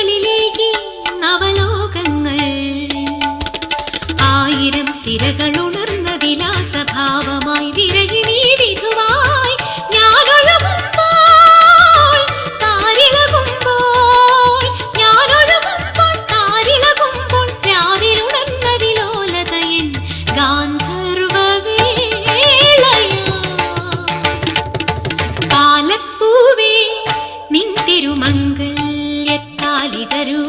മിഴികളിലേക്ക് നവലോകങ്ങൾ ആയിരം സിരകളുണർന്ന വിലാസഭാവമായി വിരഹിണീ വിധുവായി ഞാനൊഴുകുമ്പോൾ രാവിലുണർന്ന വിലോലതയൻ ഗാന്ധർവവേളയാ പാലപ്പൂവേ നിൻ തിരുമംഗല്യത്താലിതരൂ